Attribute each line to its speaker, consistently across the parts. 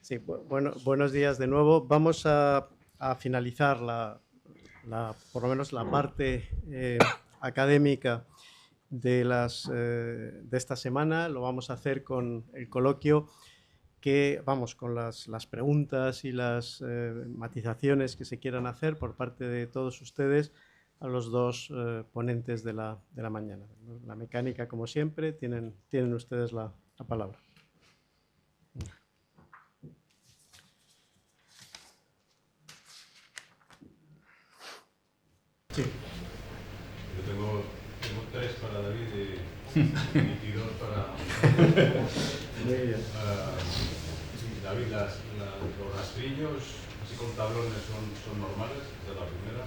Speaker 1: Sí, buenos días de nuevo. Vamos a finalizar por lo menos la parte académica de esta semana. Lo vamos a hacer con el coloquio con las preguntas y las matizaciones que se quieran hacer por parte de todos ustedes a los dos ponentes de la mañana. La mecánica, como siempre, tienen ustedes la palabra. Sí.
Speaker 2: Yo tengo 3 para David y 2 para... David, los rastrillos, así con tablones, son normales, esta es la primera.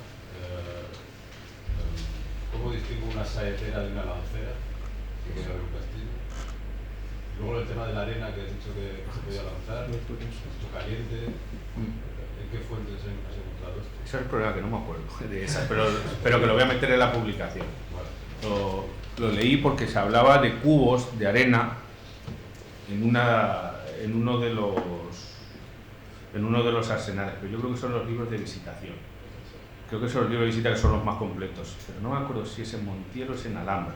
Speaker 2: ¿Cómo distingo una saetera de una lancera? Que voy a ver un castillo. Luego el tema de la arena, que has dicho que se podía lanzar, esto caliente. ¿En qué fuentes has encontrado esto?
Speaker 3: Ese es el problema, que no me acuerdo de esa, pero que lo voy a meter en la publicación. Vale. Lo leí porque se hablaba de cubos de arena en uno de los arsenales, pero yo creo que son los libros de visitación. Creo que son los libros de visita que son los más completos, pero no me acuerdo si es en Montiel o es en Alhambra,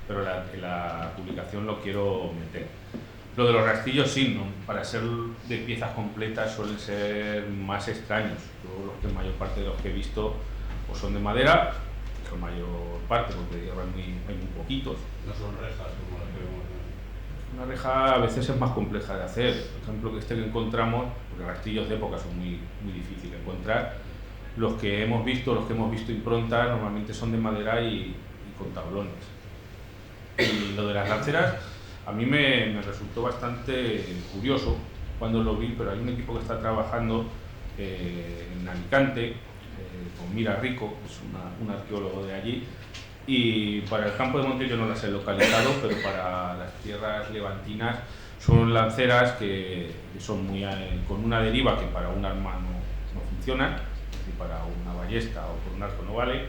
Speaker 3: pero en la publicación lo quiero meter. Lo de los rastrillos sí, ¿no? Para ser de piezas completas suelen ser más extraños. Yo la mayor parte de los que he visto o son de madera, son mayor parte, porque de hierro hay muy poquitos.
Speaker 2: No son rejas como las que vemos.
Speaker 3: Una reja a veces es más compleja de hacer. Por ejemplo, que encontramos, porque rastrillos de época son muy difíciles de encontrar. Los que hemos visto improntas, normalmente son de madera y con tablones. Y lo de las lanceras, a mí me resultó bastante curioso cuando lo vi, pero hay un equipo que está trabajando en Alicante, con Mira Rico, que es un arqueólogo de allí, y para el campo de Montiel yo no las he localizado, pero para las tierras levantinas son lanceras que son con una deriva que para un arma no funciona, es decir, para una ballesta o por un arco no vale,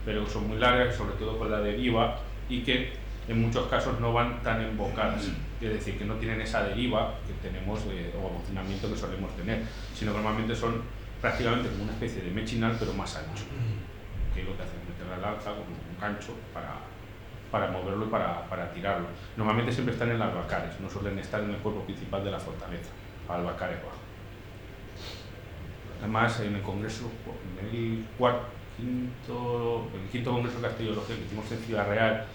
Speaker 3: pero son muy largas, sobre todo con la deriva, y que en muchos casos no van tan embocadas, es decir, que no tienen esa deriva que tenemos o abocinamiento que solemos tener, sino que normalmente son prácticamente como una especie de mechinal, pero más ancho, que es lo que hace meter la lanza con un gancho para moverlo y para tirarlo. Normalmente siempre están en albacares, no suelen estar en el cuerpo principal de la fortaleza, albacares bajo. Además, en el congreso, en el quinto congreso de Castellología que hicimos en Ciudad Real,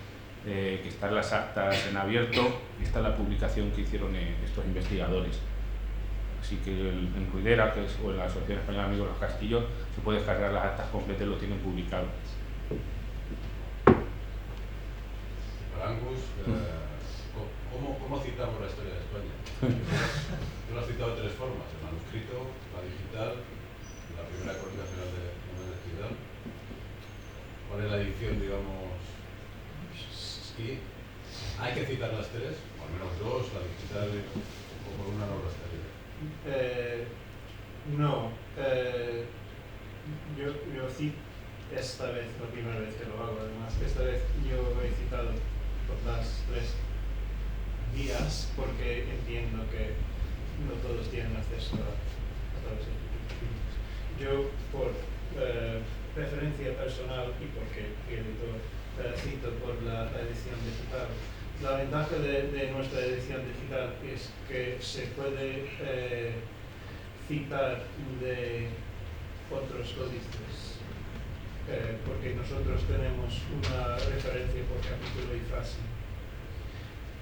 Speaker 3: que están las actas en abierto, y está la publicación que hicieron estos investigadores. Así que en Ruidera, o en la Asociación Española de Amigos de los Castillos, se puede descargar las actas completas y lo tienen publicado.
Speaker 2: Angus, ¿cómo citamos la historia de España? Tú lo has citado de 3 formas: el manuscrito, la digital y la primera crónica general de Méndez Pidal. ¿Cuál es la edición, digamos? Y hay que citar las 3, o al menos 2, la digital o por una no bastaría.
Speaker 4: No, yo cito esta vez, la primera vez que lo hago, además, esta vez yo he citado por las 3 vías porque entiendo que no todos tienen acceso a todas las instituciones. Yo, por preferencia personal y porque fui editor, cito por la edición digital. La ventaja de nuestra edición digital es que se puede citar de otros códices, porque nosotros tenemos una referencia por capítulo y frase.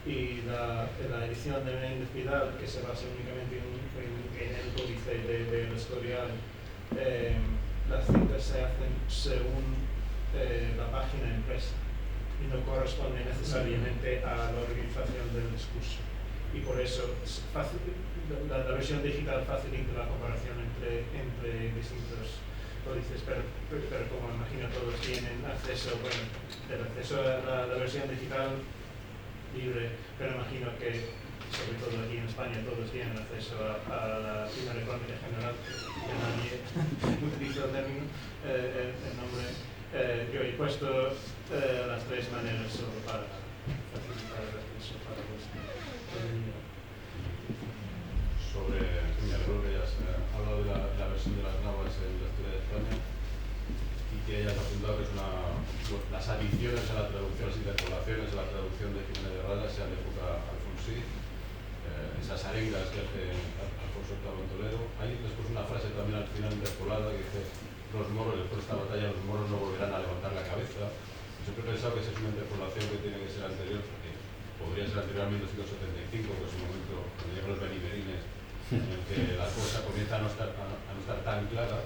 Speaker 4: Y la edición de Méndez Pidal, que se basa únicamente en el códice del historial, las citas se hacen según la página impresa y no corresponde necesariamente a la organización del discurso, y por eso la versión digital facilita la comparación entre distintos códices, pero como imagino todos tienen acceso, el acceso a la versión digital libre, pero imagino que sobre todo aquí en España todos tienen acceso a la primera crónica general, que nadie utiliza el término, el nombre. Yo he puesto las 3 maneras solo para facilitar el acceso para vos.
Speaker 2: Sobre versión de las navas en la historia de España, y que hayas apuntado que es las adiciones a la traducción, las interpolaciones a la traducción de Jiménez de Rada sean de época Alfonsí, esas arengas que hace Alfonso VIII en Toledo. Hay después una frase también al final interpolada que dice: los moros, después de esta batalla, los moros no volverán a levantar la cabeza. Siempre he pensado que esa es una interpolación que tiene que ser anterior, porque podría ser anterior a 1275, que es un momento cuando llegan los benimerines en el que la cosa comienza a no estar tan clara.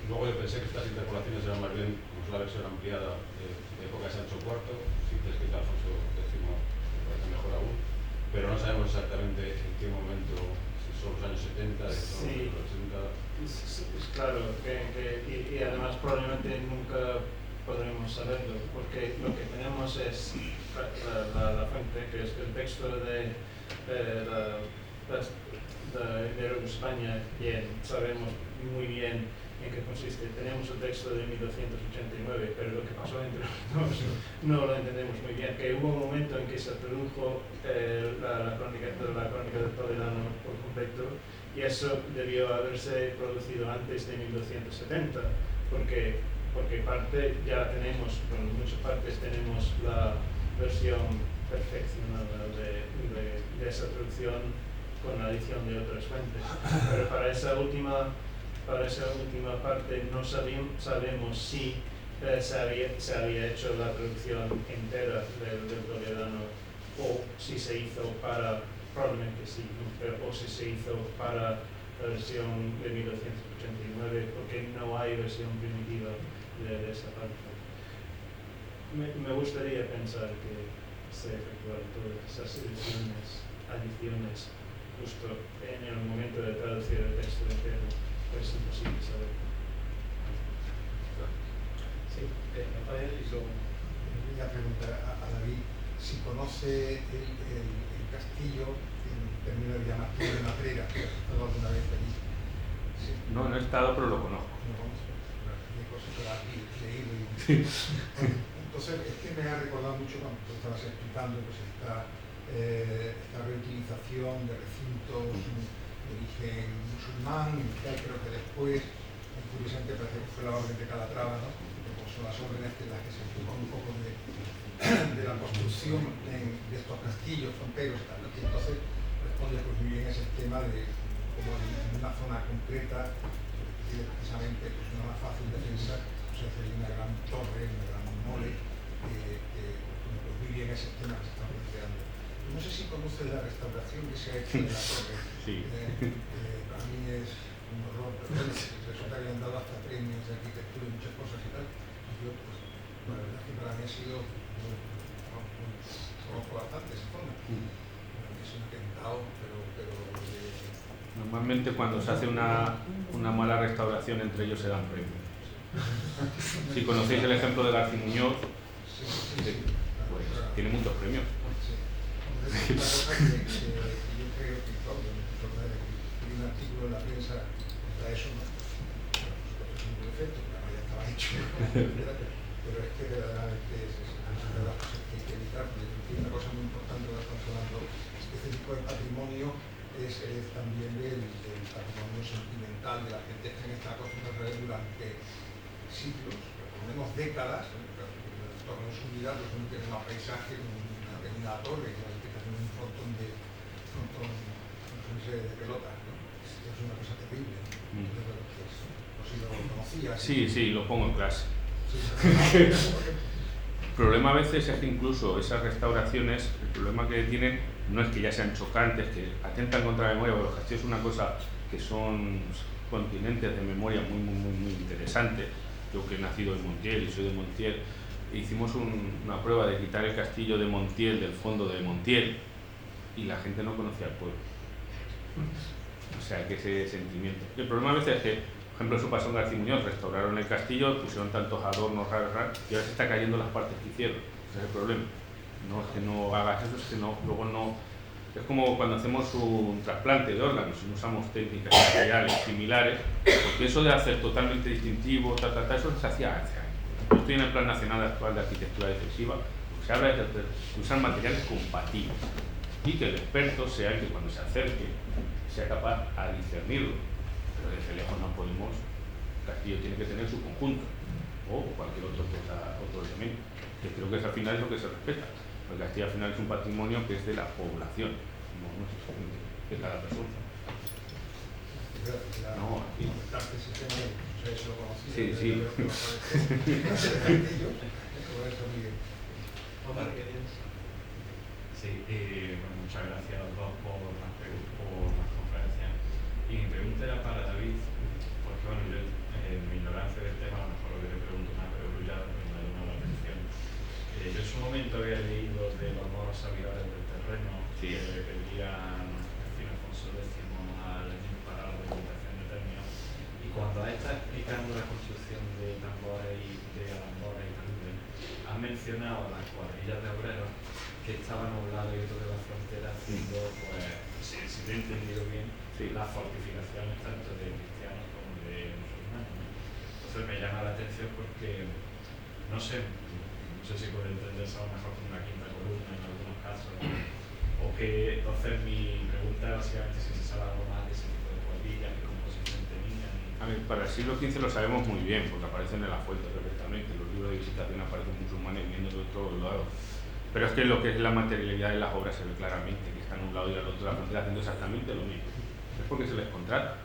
Speaker 2: Luego yo pensé que estas interpolaciones eran más bien, como es la versión ampliada de época de Sancho IV, si crees que Alfonso X me parece mejor aún, pero no sabemos exactamente en qué momento, si son los años 70, si son los 80.
Speaker 4: Es claro, y además probablemente nunca podremos saberlo, porque lo que tenemos es la fuente, que es el texto de España, bien, sabemos muy bien en qué consiste. Tenemos el texto de 1289, pero lo que pasó entre los dos no lo entendemos muy bien. Que hubo un momento en que se tradujo la crónica de Toledano por completo, y eso debió haberse producido antes de 1270, porque parte ya tenemos, bueno, en muchas partes tenemos la versión perfeccionada de esa traducción con la adición de otras fuentes, pero para esa última parte no sabemos si se había hecho la traducción entera del Toledano, o si se hizo probablemente sí, o si se hizo para la versión de 1289, porque no hay versión primitiva de esa parte. Me gustaría pensar que se efectuaron todas esas adiciones justo en el momento de traducir el texto entero, pues es imposible saber.
Speaker 5: Sí, Rafael, y yo voy a preguntar a David si conoce el castillo en términos de llamar de Matrera. ¿Has estado alguna vez allí? Sí.
Speaker 3: No he estado, pero lo conozco.
Speaker 5: No conozco. Hay cosas que has leído y... Entonces, es que me ha recordado mucho cuando tú estabas explicando pues esta reutilización de recintos de origen musulmán, y tal. Creo que después, curiosamente, parece que fue la orden de Calatrava, ¿no? Como son las órdenes en las que se ocupa un poco de la construcción de estos castillos fronteros y tal, ¿no? Y entonces responde pues muy bien ese tema de cómo en una zona concreta tiene precisamente pues una más fácil defensa, pues hacer una gran torre, una gran mole, pues muy bien ese tema que se está planteando. No sé si conoces la restauración que se ha hecho de la torre.
Speaker 3: Sí.
Speaker 5: Para mí es un horror, pero bueno, resulta que le han dado hasta premios de arquitectura y muchas cosas y tal. Y yo, pues, la verdad es que para mí ha sido, conozco bastante esa zona. Es un atentado, pero
Speaker 3: Normalmente cuando se hace una mala restauración, entre ellos se dan premios. Si conocéis el ejemplo de García Muñoz, pues tiene muchos premios.
Speaker 5: Sí. Una cosa que yo creo que hay un artículo en la prensa contra eso, ¿no? Bueno, por supuesto es un defecto, porque ya estaba hecho, pero es que verdaderamente es una de las cosas que hay que evitar, porque una cosa muy importante que estamos hablando es que este tipo de patrimonio es también del patrimonio sentimental de la gente que está acostumbrada a ver durante siglos, por lo menos décadas, en torno a su vida, pues uno tiene un paisaje, una pequeña torre, que tiene un frontón de pelotas, ¿no? Es una cosa terrible. No sé si lo conocías.
Speaker 3: Sí, lo pongo en clase.
Speaker 5: Sí.
Speaker 3: El problema a veces es que incluso esas restauraciones, el problema que tienen no es que ya sean chocantes, que atentan contra la memoria, porque los castillos es una cosa que son continentes de memoria muy interesantes. Yo que he nacido en Montiel y soy de Montiel, hicimos una prueba de quitar el castillo de Montiel del fondo de Montiel y la gente no conocía el pueblo. O sea, que ese sentimiento. El problema a veces es que, por ejemplo, eso pasó en García Muñoz, restauraron el castillo, pusieron tantos adornos raros, y ahora se está cayendo las partes que hicieron. Ese es el problema. No es que no hagas eso, es que luego no... Es como cuando hacemos un trasplante de órganos y usamos técnicas materiales similares, porque eso de hacer totalmente distintivo, eso se hacía hace años. Yo estoy en el Plan Nacional Actual de Arquitectura Defensiva, lo que se habla es de usar materiales compatibles. y que el experto sea el que cuando se acerque sea capaz a discernirlo, pero desde lejos no podemos. El castillo tiene que tener su conjunto o cualquier otro elemento, que creo que al final es lo que se respeta. El castillo al final es un patrimonio que es de la población, no de cada persona. No, aquí.
Speaker 5: El sistema de ustedes lo conocían.
Speaker 3: Sí, sí.
Speaker 6: Sí, bueno, muchas gracias a los dos por las conferencias. Y mi pregunta era para David, porque bueno, yo en mi ignorancia del tema a lo mejor lo que le pregunto más, pero ya me ha llamado la atención. Yo en su momento había leído de los moros sabidores del terreno que le pedían Alfonso X al imparado de limitación de términos, y cuando está explicando la construcción de tambores y de alambores y taludes, ha mencionado a las cuadrillas de obreros que estaban a un lado y otro de la frontera haciendo, pues, si lo he entendido bien, las fortificaciones tanto de cristianos como de musulmanes. Entonces me llama la atención porque, no sé si puede entenderse a lo mejor como una quinta columna en algunos casos, o que, entonces mi pregunta básicamente es si se sabe algo más de ese tipo de cuadrillas, qué composición tenían.
Speaker 3: A ver, para el siglo XV lo sabemos muy bien, porque aparecen en la fuente perfectamente, los libros de visitación aparecen musulmanes viendo de todos lados. Pero es que lo que es la materialidad de las obras se ve claramente, que están a un lado y al otro de la frontera haciendo exactamente lo mismo. Es porque se les contrata.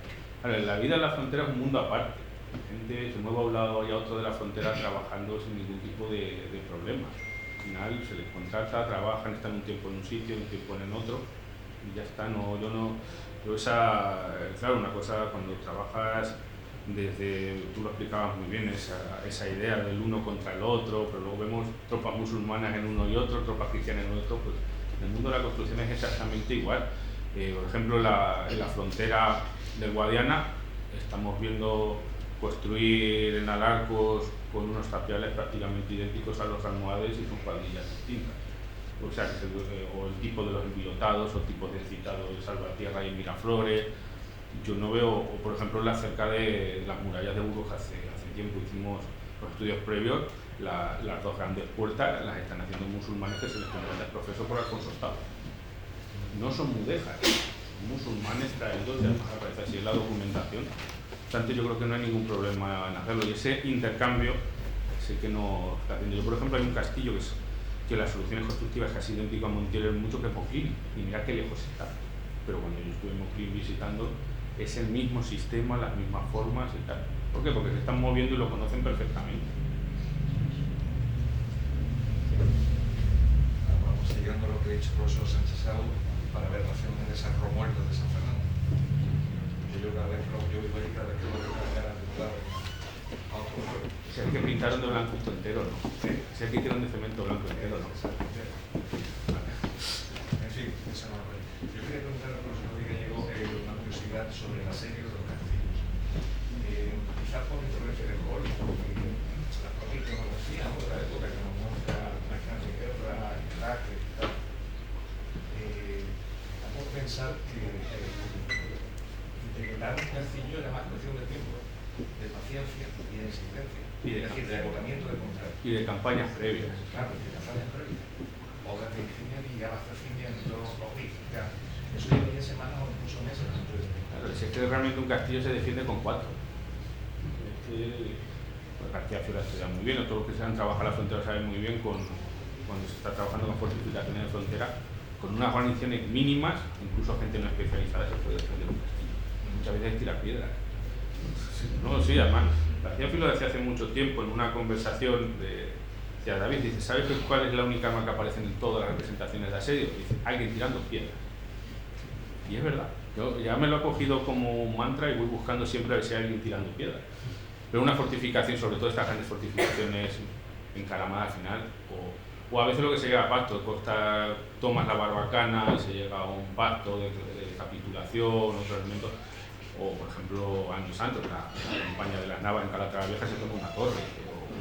Speaker 3: Ahora, la vida en la frontera es un mundo aparte. La gente se mueve a un lado y a otro de la frontera trabajando sin ningún tipo de problema. Al final se les contrata, trabajan, están un tiempo en un sitio, un tiempo en otro y ya está. Claro, una cosa cuando trabajas tú lo explicabas muy bien, esa idea del uno contra el otro, pero luego vemos tropas musulmanas en uno y otro, tropas cristianas en otro, pues en el mundo de la construcción es exactamente igual. Por ejemplo, en la frontera del Guadiana estamos viendo construir en Alarcos con unos tapiales prácticamente idénticos a los almohades y con cuadrillas distintas. O sea, o el tipo de los envilotados, o tipos de citados de Salvatierra y Miraflores. Yo no veo, o por ejemplo, cerca de las murallas de Burgos hace tiempo hicimos los estudios previos, las dos grandes puertas las están haciendo musulmanes que se les comprende el profeso por Alfonso VIII. No son mudéjares, musulmanes traídos de Almanza, así es la documentación. Por tanto, yo creo que no hay ningún problema en hacerlo, y ese intercambio es el que no está haciendo. Yo, por ejemplo, hay un castillo que las soluciones constructivas es casi idéntico a Montiel, mucho que Moclín, y mira qué lejos está. Pero cuando yo estuve en Moclín visitando, es el mismo sistema, las mismas formas y tal. ¿Por qué? Porque se están moviendo y lo conocen perfectamente.
Speaker 5: Vamos siguiendo lo que ha dicho el profesor Sánchez Sau para ver relaciones de San Romualdo de San Fernando. Yo cada vez que lo vivo allí, cada vez que lo veo con ganas de volar a otro pueblo.
Speaker 3: Si es que pintaron de blanco esto entero, ¿no? Si es que hicieron de cemento blanco entero, ¿no?
Speaker 5: En fin, esa no es. Yo quería preguntar al profesor Gallego una curiosidad sobre la serie de los castillos. Quizás por influencia del gol, porque la propia iconografía de la época que nos muestra máquinas de guerra, trajes y tal, vamos a pensar que integrar un castillo era más cuestión de tiempo, de paciencia y de existencia, es decir, de agotamiento de contrato.
Speaker 3: Y de campañas previas.
Speaker 5: Claro, de campañas previas. Obras de ingeniería, abastecimiento, logística. Eso llevaría semanas o incluso meses.
Speaker 3: Claro, si es que realmente un castillo se defiende con 4. Pues García Fiora estudia muy bien, todos los que se han trabajado la frontera saben muy bien cuando se está trabajando con fortificaciones de frontera, con unas guarniciones mínimas, incluso gente no especializada se puede defender un castillo. Muchas veces tira piedras. No, sí, además, García Fiora decía hace mucho tiempo en una conversación decía David, dice, ¿sabes cuál es la única arma que aparece en todas las representaciones de asedio? Dice, alguien tirando piedras. Y es verdad, yo ya me lo he cogido como un mantra y voy buscando siempre a ver si hay alguien tirando piedras. Pero una fortificación, sobre todo estas grandes fortificaciones encaramadas al final, o a veces lo que se llega a pacto, tomas la Barbacana y se llega a un pacto de capitulación, otros elementos, o por ejemplo años antes, la campaña de las Navas en Calatrava Vieja se toma una torre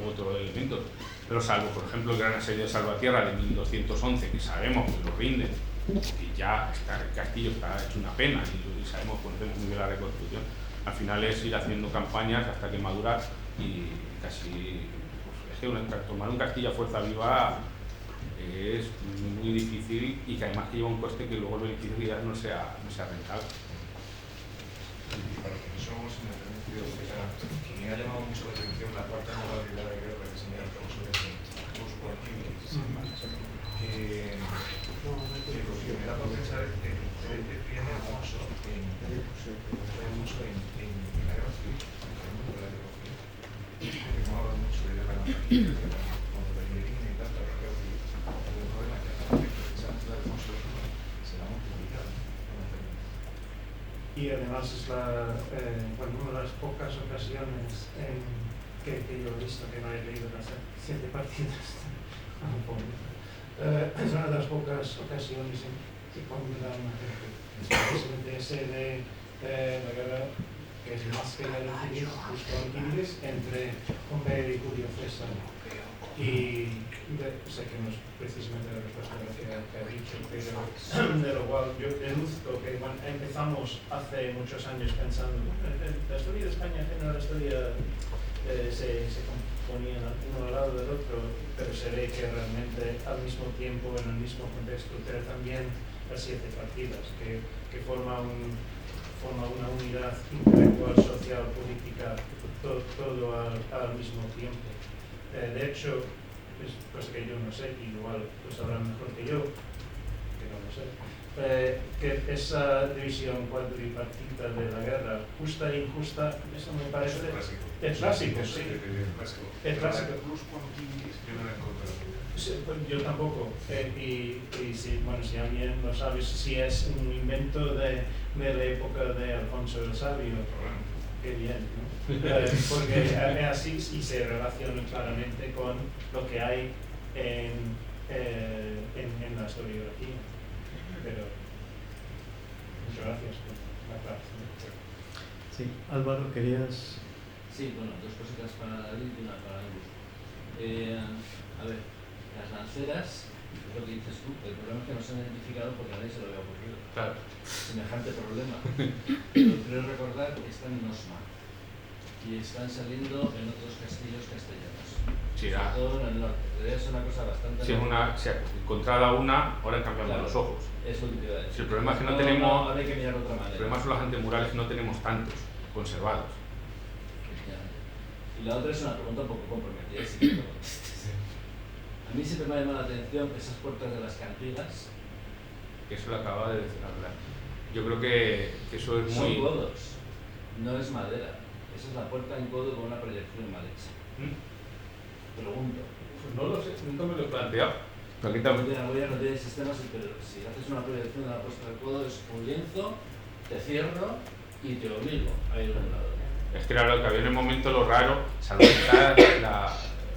Speaker 3: u otro elemento. Pero salvo, por ejemplo, el gran asedio de Salvatierra de 1211, que sabemos que lo rinden, que ya el castillo está hecho una pena y sabemos, conocemos muy bien la reconstrucción, al final es ir haciendo campañas hasta que madurar y casi, pues, es que tomar un castillo a fuerza viva es muy difícil y que además que lleva un coste que luego el beneficio quizás no sea rentable.
Speaker 7: Para que somos en el beneficio que me ha llamado mucho la atención la cuarta modalidad de guerra que señala Alfonso de los cuartiles, que lo que me da por pensar es que viene mucho en la guerra civil, en el mundo de la guerra civil, porque no hablan mucho de guerra civil, cuando la ingeniería y tal, la guerra civil, el problema que precisamente de Alfonso será muy complicado.
Speaker 4: Y además es una de las pocas ocasiones que yo he visto que no he leído las 7 partidas. Es una de las pocas ocasiones en que cuando me da una precisamente ese de la guerra, que es más que la guerra civil, los entre Pompeyo y Julio César. Y sé que no es precisamente la respuesta a lo que ha dicho, pero de lo cual yo deduzco que empezamos hace muchos años pensando, la historia de España en la historia se componían uno al lado del otro, pero se ve que realmente al mismo tiempo, en el mismo contexto, pero también las 7 partidas, que forma una unidad intelectual, social, política, todo al mismo tiempo. De hecho, es cosa que yo no sé, igual lo sabrán mejor que yo, que no lo sé, que esa división cuadripartita de la guerra, justa e injusta, eso me parece... Es clásico, sí. Es clásico. Sí, pues yo tampoco. Y si alguien no sabe si es un invento de la época de Alfonso el Sabio, qué bien, ¿no? Porque es así y se relaciona claramente con lo que hay en la historiografía. Pero muchas gracias por la aclaración.
Speaker 1: Sí, Álvaro, querías...
Speaker 8: Sí, bueno, 2 cositas para David y una para Angus. A ver, las lanceras, es lo que dices tú, el problema es que no se han identificado porque a nadie se lo había ocurrido.
Speaker 3: Claro.
Speaker 8: Semejante problema. Pero creo recordar que están en Osma y están saliendo en otros castillos castellanos.
Speaker 3: Sí,
Speaker 8: sobre todo en el norte. Es una cosa bastante...
Speaker 3: Si encontrada una, ahora han cambiado los ojos.
Speaker 8: Eso es lo que te iba a decir.
Speaker 3: Si el problema es que no tenemos...
Speaker 8: Ahora hay que mirar de otra manera.
Speaker 3: El problema son los antemurales que no tenemos tantos conservados.
Speaker 8: Y la otra es una pregunta un poco comprometida. A mí siempre me ha llamado la atención esas puertas de las cantigas.
Speaker 3: Eso lo acaba de decir hablar. Yo creo que eso es muy...
Speaker 8: Son codos, no es madera. Esa es la puerta en codo con una proyección mal hecha. Pregunto.
Speaker 3: Pues no lo sé, nunca me lo he planteado. Aquí también.
Speaker 8: No tiene sistemas, pero si haces una proyección de la puesta de codo es un lienzo, te cierro y te obligo a ir a un lado.
Speaker 3: Es que claro, que había en el momento lo raro, salvo quizás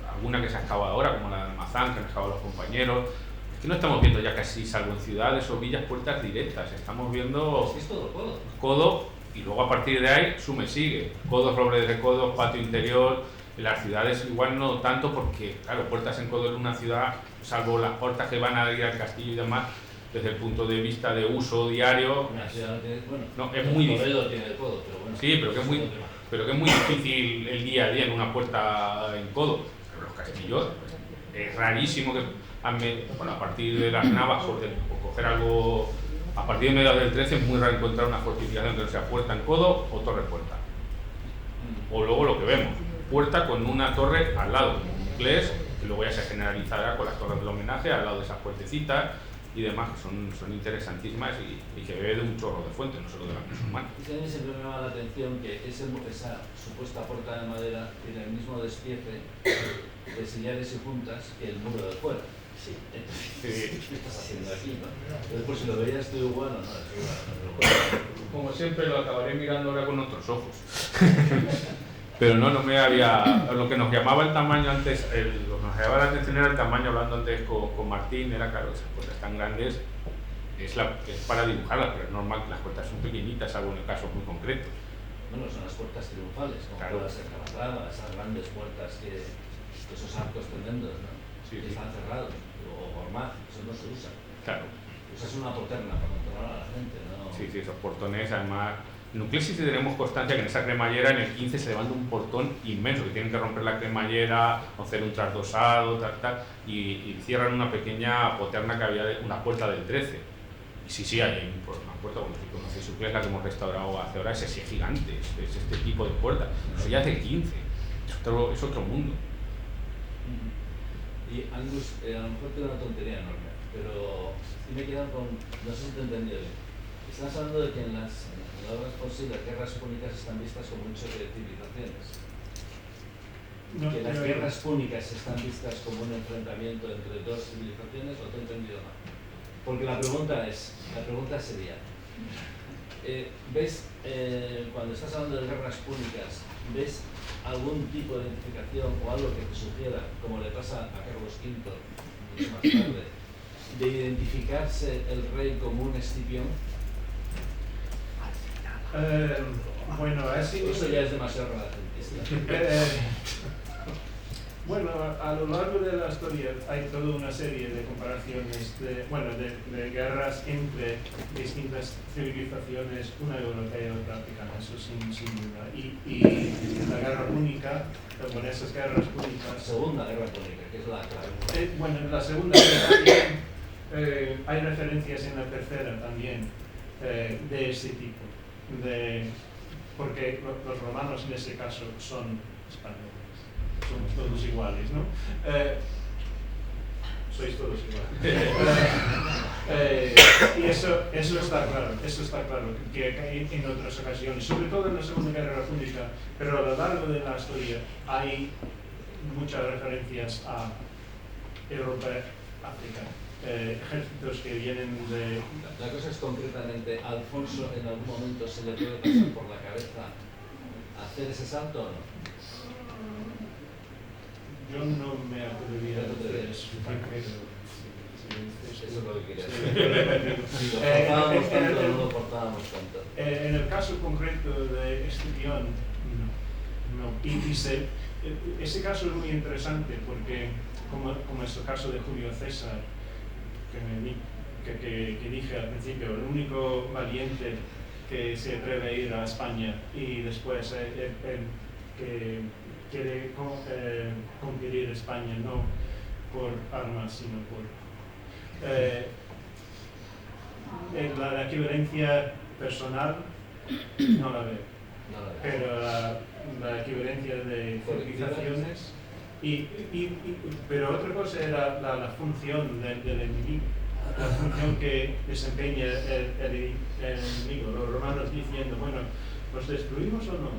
Speaker 3: alguna que se ha excavado ahora, como la de Almazán, que han excavado los compañeros. Es que no estamos viendo ya casi, salvo en ciudades o villas, puertas directas. Estamos viendo
Speaker 8: Es que es todo codo.
Speaker 3: Codo y luego a partir de ahí sigue. Codos, robles de codos, patio interior. En las ciudades igual no tanto porque, claro, puertas en codo en una ciudad, salvo las puertas que van a ir al castillo y demás, desde el punto de vista de uso diario,
Speaker 8: Una ciudad tiene, bueno,
Speaker 3: no, es muy difícil.
Speaker 8: Toledo tiene el codo, pero bueno.
Speaker 3: Sí, pero que es muy difícil el día a día en una puerta en codo. Pero los castillos, es rarísimo que a partir de las navas, por coger algo, a partir de mediados del 13 es muy raro encontrar una fortificación que no sea puerta en codo o torre puerta. O luego lo que vemos, puerta con una torre al lado, como un inglés, que luego ya se generalizará con las torres del homenaje al lado de esas puertecitas y demás, que son interesantísimas y que bebe de un chorro de fuentes, no solo de la musulmana.
Speaker 8: Y a mí siempre me llama la atención que esa supuesta puerta de madera tiene el mismo despiece de sillares y puntas que el muro de fuera. Sí. ¿Qué estás haciendo aquí, no? Entonces, por si lo veías tú igual o no.
Speaker 3: Como siempre lo acabaré mirando ahora con otros ojos. Pero no me había... Lo que nos llamaba el tamaño antes, lo que nos llamaba la atención era el tamaño, hablando antes con Martín, era claro, esas puertas tan grandes es para dibujarlas, pero es normal que las puertas son pequeñitas, salvo en casos muy concretos.
Speaker 8: Bueno, son las puertas triunfales, como
Speaker 3: claro.
Speaker 8: pueda ser Calatrava, esas grandes puertas esos arcos tremendos, ¿no?
Speaker 3: Sí,
Speaker 8: que están cerrados, o Gormaz, eso no se usa.
Speaker 3: Claro.
Speaker 8: Usas una poterna para controlar a la gente, ¿no?
Speaker 3: Sí, esos portones además En Nucleo sí tenemos constancia que en esa cremallera en el 15 se levanta un portón inmenso, que tienen que romper la cremallera, hacer un trasdosado, y cierran una pequeña poterna que había, una puerta del 13. Y sí, hay una puerta, como si conocéis, Nucleo es la que hemos restaurado hace ahora, es así gigante, es este tipo de puerta. Eso ya hace el 15, es otro mundo.
Speaker 8: Y Angus, a lo mejor tengo una tontería enorme, pero sí me quedan con, no sé si te he entendido bien. Estás hablando de que en las obras posibles las guerras púnicas están vistas como un choque de civilizaciones.
Speaker 4: No,
Speaker 8: Que las guerras púnicas están vistas como un enfrentamiento entre dos civilizaciones, ¿o te he entendido mal? Porque la pregunta sería, ¿ves, cuando estás hablando de guerras púnicas, ves algún tipo de identificación o algo que te sugiera, como le pasa a Carlos V mucho más tarde, de identificarse el rey como un Escipión?
Speaker 4: Bueno, así...
Speaker 8: Eso ya es demasiado relativo.
Speaker 4: Bueno, a lo largo de la historia hay toda una serie de comparaciones de guerras entre distintas civilizaciones, una europea y otra africana, eso sin duda. Y la guerra púnica, con esas guerras púnicas...
Speaker 8: Segunda guerra púnica, que es la clave.
Speaker 4: Bueno, en la segunda guerra hay referencias en la tercera también de ese tipo, porque los romanos en ese caso son españoles. Somos todos iguales, ¿no? Sois todos iguales. Y eso está claro, que hay en otras ocasiones, sobre todo en la Segunda Guerra Púnica, pero a lo largo de la historia hay muchas referencias a Europa, África, ejércitos que vienen de...
Speaker 8: La cosa es concretamente, ¿a Alfonso en algún momento se le puede pasar por la cabeza hacer ese salto o no?
Speaker 4: Yo no me atrevería a hacer eso.
Speaker 8: Eso es lo que quería decir. Si lo portábamos tanto o no lo portábamos tanto.
Speaker 4: En el caso concreto de Escipión, no. Y ese caso es muy interesante porque, como es el caso de Julio César, que dije al principio, el único valiente que se atreve a ir a España y después que quiere conquistar España no por armas sino por la equivalencia personal no la veo, pero la equivalencia de civilizaciones pero otra cosa era la función del enemigo, la función que desempeña el enemigo, los romanos diciendo, bueno, ¿los destruimos o no?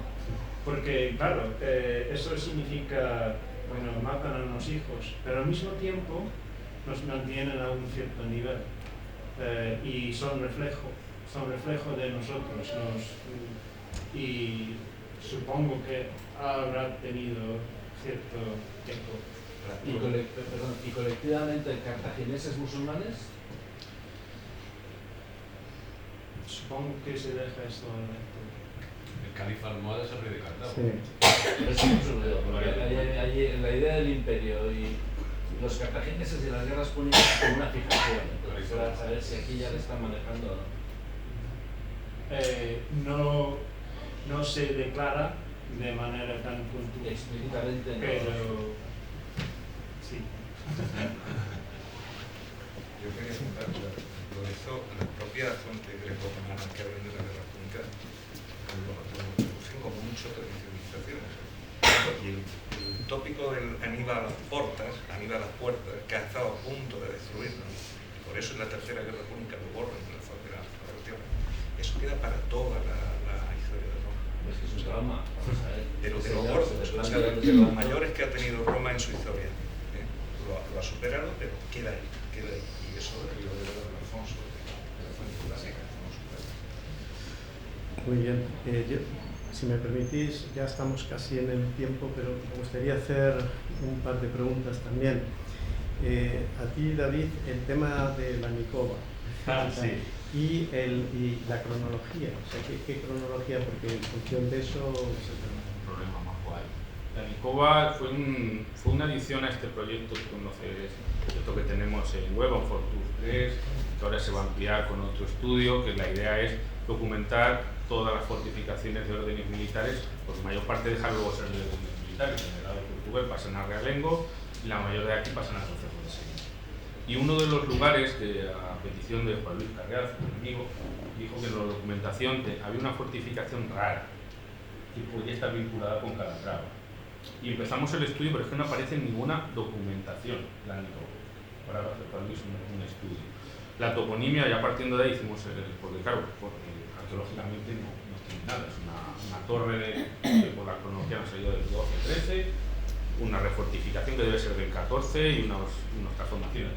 Speaker 4: Porque, claro, eso significa, bueno, matan a los hijos, pero al mismo tiempo nos mantienen a un cierto nivel y son reflejo de nosotros. Y supongo que habrá tenido cierto tiempo.
Speaker 8: ¿Y colectivamente cartagineses musulmanes?
Speaker 4: Supongo que se deja esto al resto.
Speaker 2: El califa Almohades es el rey de Cartago.
Speaker 1: Sí.
Speaker 8: Eso es absurdo, porque hay la idea del imperio y los cartagineses y las guerras púnicas como una fijación. Entonces, para saber si aquí ya le están manejando o no.
Speaker 4: No se declara de manera tan contundente.
Speaker 8: Explícitamente no.
Speaker 4: Pero sí.
Speaker 7: Yo quería contar lo hizo la propia fuente greco-romana que habla de la guerra púnica, lo traducen como un choque de civilizaciones. Y el tópico del Aníbal a las puertas, que ha estado a punto de destruirnos, por eso en la tercera guerra púnica lo borran de la federación. Eso queda para toda la historia de Roma.
Speaker 8: Es que es un trauma, vamos a ver.
Speaker 7: Pero de los gordos, o sea, de los mayores que ha tenido Roma en su historia. Lo ha superado, pero queda ahí. Y eso lo de Alfonso, de la fuente clásica, no supera.
Speaker 1: Muy bien. Si me permitís, ya estamos casi en el tiempo, pero me gustaría hacer un par de preguntas también. A ti, David, el tema de la Nicoba.
Speaker 3: Sí.
Speaker 1: Y la cronología, o sea, ¿qué cronología? Porque en función de eso
Speaker 3: Ese es el problema más guay. La Nicoba fue una adición a este proyecto, tú conoces, esto que tenemos en Web on Fortune 3, que ahora se va a ampliar con otro estudio, que la idea es documentar todas las fortificaciones de órdenes militares, porque mayor parte dejan luego ser de órdenes militares. En el lado de Portugal pasan a Realengo y la mayor de aquí pasan al Concejo de Sevilla. Y uno de los lugares que, a petición de Juan Luis Carreal, un amigo, dijo que en la documentación había una fortificación rara que podía estar vinculada con Calatrava. Y empezamos el estudio, pero es que no aparece ninguna documentación. Para hacer Juan Luis un estudio. La toponimia, ya partiendo de ahí, hicimos, porque claro, arqueológicamente no tiene nada. Es una torre que por la cronología nos ha salido del 12-13, una refortificación que debe ser del 14 y unas transformaciones.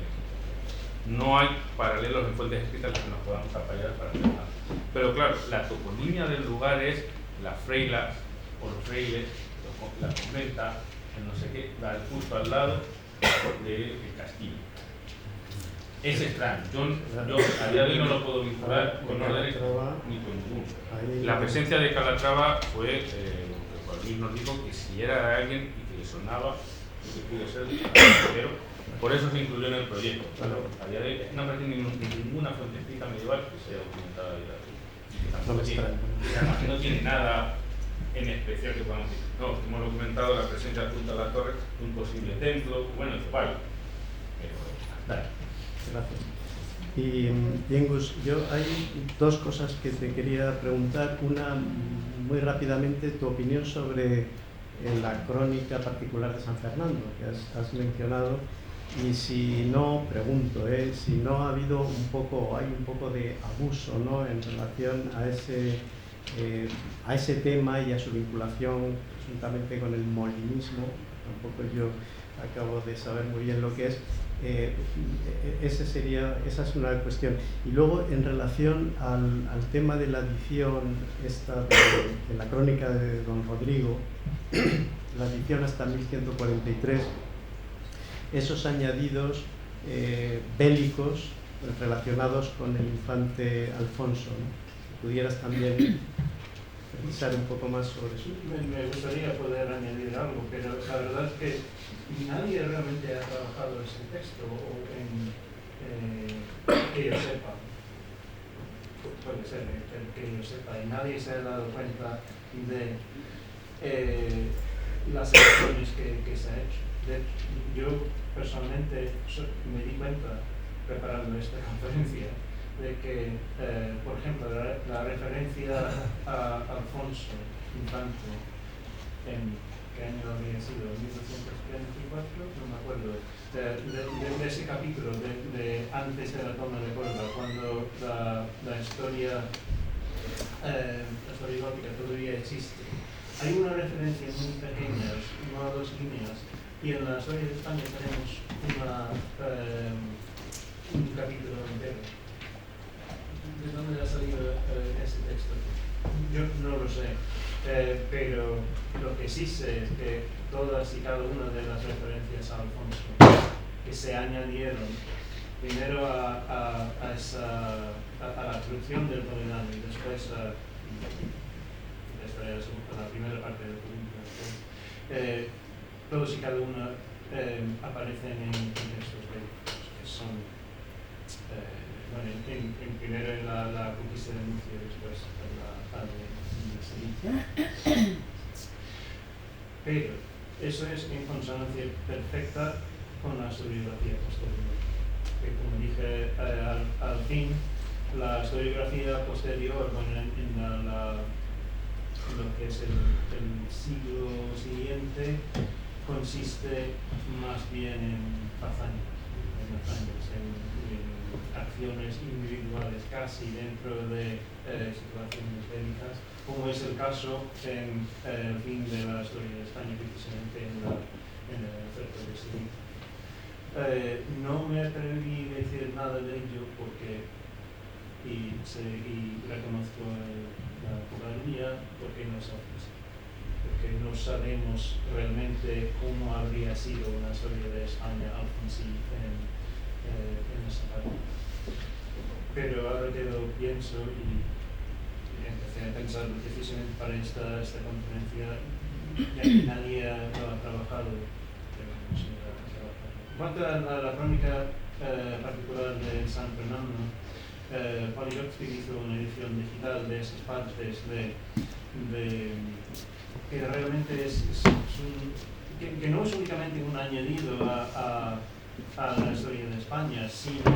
Speaker 3: No hay paralelos en fuentes escritas que nos podamos apoyar para hacer nada. Pero claro, la toponimia del lugar es las freilas o los frailes, la conventa, el no sé qué, justo al lado del castillo. Es extraño. Yo a día de hoy no lo puedo vincular con órdenes ni con ninguno. La presencia de Calatrava fue, que Juan Luis nos dijo que si era de alguien y que le sonaba, que pudo ser, pero por eso se incluyó en el proyecto. Claro, a día de hoy no aparece ninguna fuente escrita medieval que sea documentada y además no tiene nada en especial que podamos decir. No, hemos documentado la presencia junto a la torre de un posible templo, bueno, igual. Pero,
Speaker 1: gracias. Y Angus, hay dos cosas que te quería preguntar. Una, muy rápidamente, tu opinión sobre la crónica particular de San Fernando, que has mencionado. Y si no, pregunto, si no ha habido hay un poco de abuso, ¿no?, en relación a ese tema y a su vinculación presuntamente con el molinismo. Tampoco yo acabo de saber muy bien lo que es. Esa es una cuestión. Y luego, en relación al tema de la edición de la crónica de don Rodrigo, la edición hasta 1143, esos añadidos bélicos relacionados con el infante Alfonso, ¿no? Si pudieras también pensar un poco más sobre eso.
Speaker 4: Me gustaría poder añadir algo, pero la verdad es que nadie realmente ha trabajado ese texto, o que yo sepa. Puede ser que yo sepa, y nadie se ha dado cuenta de las acciones que se ha hecho. Yo personalmente me di cuenta, preparando esta conferencia, de que, por ejemplo, la referencia a Alfonso Infante, ¿en qué año habría sido? ¿1934? No me acuerdo. De ese capítulo, de antes de la toma de Córdoba, cuando la historia gótica todavía existe. Hay una referencia muy pequeña, 1 o 2 líneas, y en la historia de España tenemos un capítulo entero. ¿De dónde ha salido ese texto? Yo no lo sé, pero lo que sí sé es que todas y cada una de las referencias a Alfonso que se añadieron primero a la traducción del Toledano y después a la primera parte del documento, todos y cada una aparecen en textos bélicos, que son primero en la conquista de Murcia y después en la de Sevilla. Pero eso es en consonancia perfecta con la historiografía posterior, que como dije al fin, la historiografía posterior, en lo que es el siglo siguiente, consiste más bien en hazañas, en acciones individuales casi dentro de situaciones bélicas, como es el caso en el fin de la historia de España, precisamente en el cerco de Sevilla. No me atreví a decir nada de ello porque y reconozco la cobardía porque no sabemos, porque no sabemos realmente cómo habría sido una historia de España alfonsí en esa parte. Pero ahora que lo pienso y empecé a pensar precisamente para esta conferencia, ya que nadie lo ha trabajado, pero no sé, en cuanto a la crónica particular de San Fernando, Polygoptic hizo una edición digital de esas partes que realmente que no es únicamente un añadido a la historia de España, sino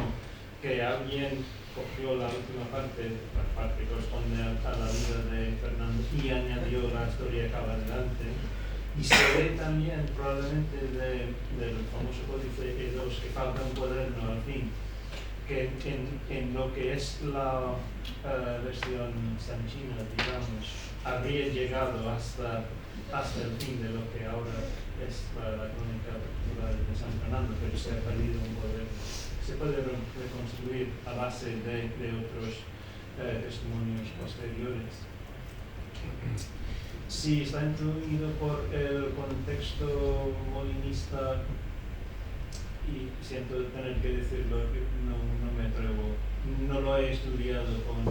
Speaker 4: que alguien cogió la última parte, la parte que corresponde a la vida de Fernando, y añadió la historia que va adelante. Y se ve también probablemente del famoso códice E2 que falta un cuaderno al fin, que en lo que es la versión sanchina, digamos, habría llegado hasta el fin de lo que ahora es la crónica particular de San Fernando, pero se ha perdido un cuaderno. Se puede reconstruir a base de otros testimonios posteriores. Si está influido por el contexto molinista, y siento tener que decirlo, no me atrevo, no lo he estudiado con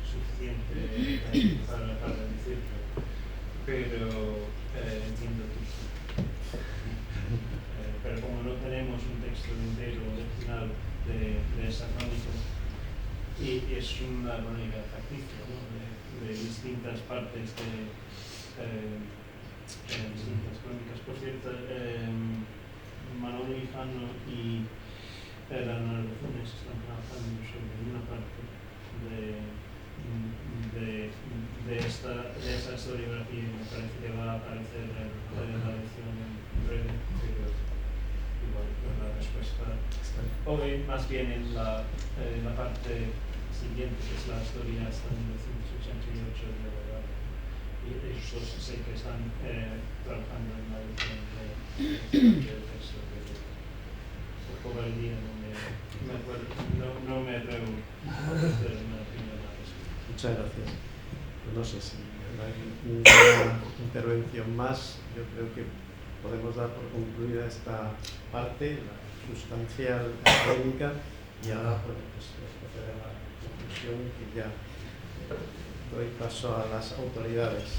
Speaker 4: suficiente para decirlo, pero entiendo que pero como no tenemos un texto entero original de esa crónica, y es una crónica facticia, ¿no? de distintas partes de distintas crónicas. Por cierto, Manolo Hijano y Leonardo Funes están trabajando sobre una parte de esa historiografía, y me parece que va a aparecer en la edición en breve, pero igual la respuesta hoy más bien en la parte siguiente, que es la historia hasta 1988 de la verdad. Y ellos sé que están trabajando en la edición del texto, pero por cobardía no me atrevo a hacer una opinión a eso.
Speaker 1: Muchas gracias. Pues no sé si hay una intervención más. Yo creo que podemos dar por concluida esta parte, la sustancial académica, y ahora pues proceder a la conclusión, que ya doy paso a las autoridades.